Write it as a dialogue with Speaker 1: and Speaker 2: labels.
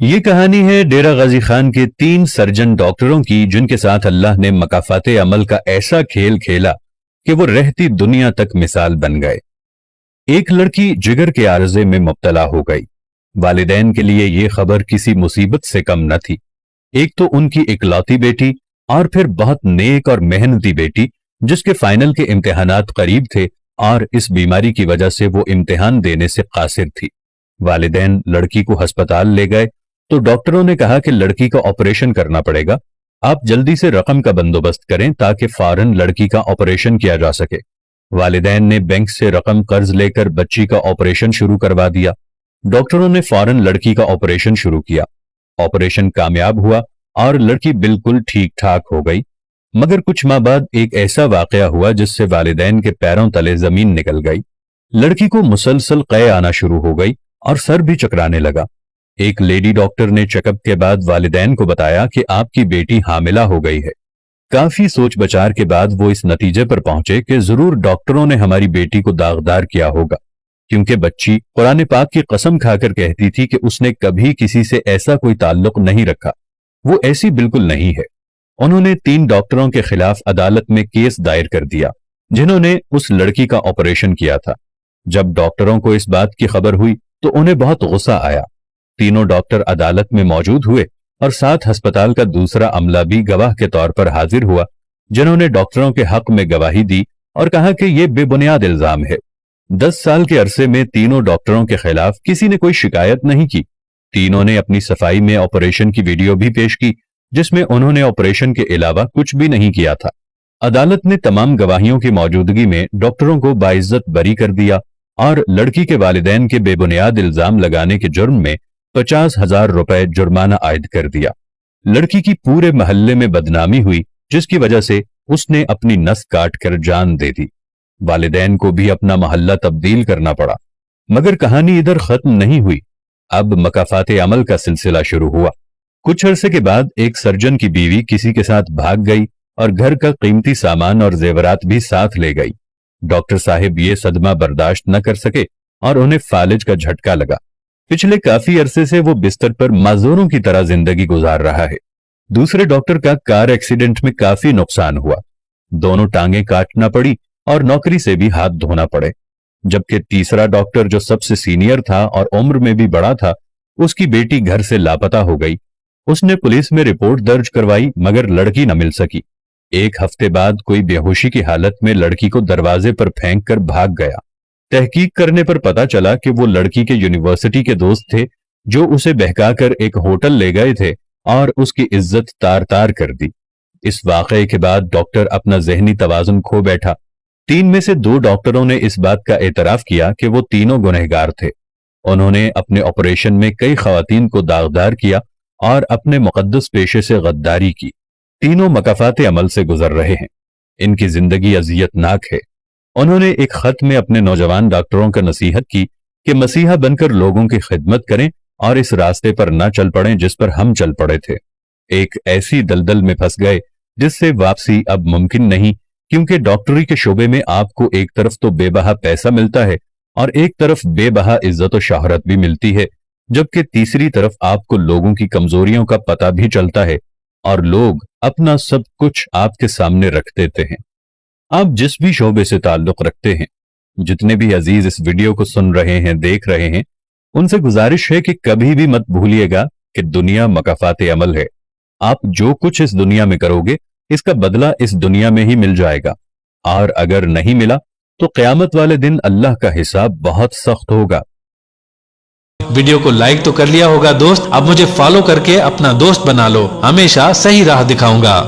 Speaker 1: یہ کہانی ہے ڈیرہ غازی خان کے 3 سرجن ڈاکٹروں کی، جن کے ساتھ اللہ نے مکافات عمل کا ایسا کھیل کھیلا کہ وہ رہتی دنیا تک مثال بن گئے۔ ایک لڑکی جگر کے عارضے میں مبتلا ہو گئی۔ والدین کے لیے یہ خبر کسی مصیبت سے کم نہ تھی۔ ایک تو ان کی اکلوتی بیٹی، اور پھر بہت نیک اور محنتی بیٹی جس کے فائنل کے امتحانات قریب تھے اور اس بیماری کی وجہ سے وہ امتحان دینے سے قاصر تھی۔ والدین لڑکی کو ہسپتال لے گئے تو ڈاکٹروں نے کہا کہ لڑکی کا آپریشن کرنا پڑے گا، آپ جلدی سے رقم کا بندوبست کریں تاکہ فوراً لڑکی کا آپریشن کیا جا سکے۔ والدین نے بینک سے رقم قرض لے کر بچی کا آپریشن شروع کروا دیا۔ ڈاکٹروں نے فوراً لڑکی کا آپریشن شروع کیا۔ آپریشن کامیاب ہوا اور لڑکی بالکل ٹھیک ٹھاک ہو گئی، مگر کچھ ماہ بعد ایک ایسا واقعہ ہوا جس سے والدین کے پیروں تلے زمین نکل گئی۔ لڑکی کو مسلسل قے آنا شروع ہو گئی اور سر بھی چکرانے لگا۔ ایک لیڈی ڈاکٹر نے چیک اپ کے بعد والدین کو بتایا کہ آپ کی بیٹی حاملہ ہو گئی ہے۔ کافی سوچ بچار کے بعد وہ اس نتیجے پر پہنچے کہ ضرور ڈاکٹروں نے ہماری بیٹی کو داغدار کیا ہوگا، کیونکہ بچی قرآن پاک کی قسم کھا کر کہتی تھی کہ اس نے کبھی کسی سے ایسا کوئی تعلق نہیں رکھا۔ وہ ایسی بالکل نہیں ہے۔ انہوں نے 3 ڈاکٹروں کے خلاف عدالت میں کیس دائر کر دیا جنہوں نے اس لڑکی کا آپریشن کیا تھا۔ جب ڈاکٹروں کو اس بات کی خبر ہوئی تو انہیں بہت غصہ آیا۔ تینوں ڈاکٹر عدالت میں موجود ہوئے اور ساتھ ہسپتال کا دوسرا عملہ بھی گواہ کے طور پر حاضر ہوا، جنہوں نے ڈاکٹروں کے حق میں گواہی دی اور کہا کہ یہ بے بنیاد الزام ہے۔ 10 سال کے عرصے میں تینوں ڈاکٹروں کے خلاف کسی نے کوئی شکایت نہیں کی۔ تینوں نے اپنی صفائی میں آپریشن کی ویڈیو بھی پیش کی جس میں انہوں نے آپریشن کے علاوہ کچھ بھی نہیں کیا تھا۔ عدالت نے تمام گواہیوں کی موجودگی میں ڈاکٹروں کو باعزت بری کر دیا اور لڑکی کے والدین کے بے بنیاد الزام لگانے کے جرم میں 50,000 روپے جرمانہ عائد کر دیا۔ لڑکی کی پورے محلے میں بدنامی ہوئی جس کی وجہ سے اس نے اپنی نس کاٹ کر جان دے دی۔ والدین کو بھی اپنا محلہ تبدیل کرنا پڑا۔ مگر کہانی ادھر ختم نہیں ہوئی، اب مکافات عمل کا سلسلہ شروع ہوا۔ کچھ عرصے کے بعد ایک سرجن کی بیوی کسی کے ساتھ بھاگ گئی اور گھر کا قیمتی سامان اور زیورات بھی ساتھ لے گئی۔ ڈاکٹر صاحب یہ صدمہ برداشت نہ کر سکے اور انہیں فالج کا جھٹکا لگا۔ پچھلے کافی عرصے سے وہ بستر پر معذوروں کی طرح زندگی گزار رہا ہے۔ دوسرے ڈاکٹر کا کار ایکسیڈنٹ میں کافی نقصان ہوا، دونوں ٹانگیں کاٹنا پڑی اور نوکری سے بھی ہاتھ دھونا پڑے، جبکہ تیسرا ڈاکٹر جو سب سے سینئر تھا اور عمر میں بھی بڑا تھا، اس کی بیٹی گھر سے لاپتہ ہو گئی۔ اس نے پولیس میں رپورٹ درج کروائی مگر لڑکی نہ مل سکی۔ ایک ہفتے بعد کوئی بے ہوشی کی حالت میں لڑکی کو دروازے پر پھینک کر بھاگ گیا۔ تحقیق کرنے پر پتا چلا کہ وہ لڑکی کے یونیورسٹی کے دوست تھے جو اسے بہکا کر ایک ہوٹل لے گئے تھے اور اس کی عزت تار تار کر دی۔ اس واقعے کے بعد ڈاکٹر اپنا ذہنی توازن کھو بیٹھا۔ 3 میں سے 2 ڈاکٹروں نے اس بات کا اعتراف کیا کہ وہ تینوں گنہگار تھے۔ انہوں نے اپنے آپریشن میں کئی خواتین کو داغدار کیا اور اپنے مقدس پیشے سے غداری کی۔ تینوں مکافات عمل سے گزر رہے ہیں۔ ان کی زندگی اذیت ناک ہے۔ انہوں نے ایک خط میں اپنے نوجوان ڈاکٹروں کا نصیحت کی کہ مسیحا بن کر لوگوں کی خدمت کریں اور اس راستے پر نہ چل پڑیں جس پر ہم چل پڑے تھے۔ ایک ایسی دلدل میں پھنس گئے جس سے واپسی اب ممکن نہیں، کیونکہ ڈاکٹری کے شعبے میں آپ کو ایک طرف تو بے بہا پیسہ ملتا ہے اور ایک طرف بے بہا عزت و شہرت بھی ملتی ہے، جبکہ تیسری طرف آپ کو لوگوں کی کمزوریوں کا پتہ بھی چلتا ہے اور لوگ اپنا سب کچھ آپ کے سامنے رکھ دیتے ہیں۔ آپ جس بھی شعبے سے تعلق رکھتے ہیں، جتنے بھی عزیز اس ویڈیو کو سن رہے ہیں، دیکھ رہے ہیں، ان سے گزارش ہے کہ کبھی بھی مت بھولیے گا کہ دنیا مکافات عمل ہے۔ آپ جو کچھ اس دنیا میں کرو گے اس کا بدلہ اس دنیا میں ہی مل جائے گا، اور اگر نہیں ملا تو قیامت والے دن اللہ کا حساب بہت سخت ہوگا۔
Speaker 2: ویڈیو کو لائک تو کر لیا ہوگا دوست، اب مجھے فالو کر کے اپنا دوست بنا لو، ہمیشہ صحیح راہ دکھاؤں گا۔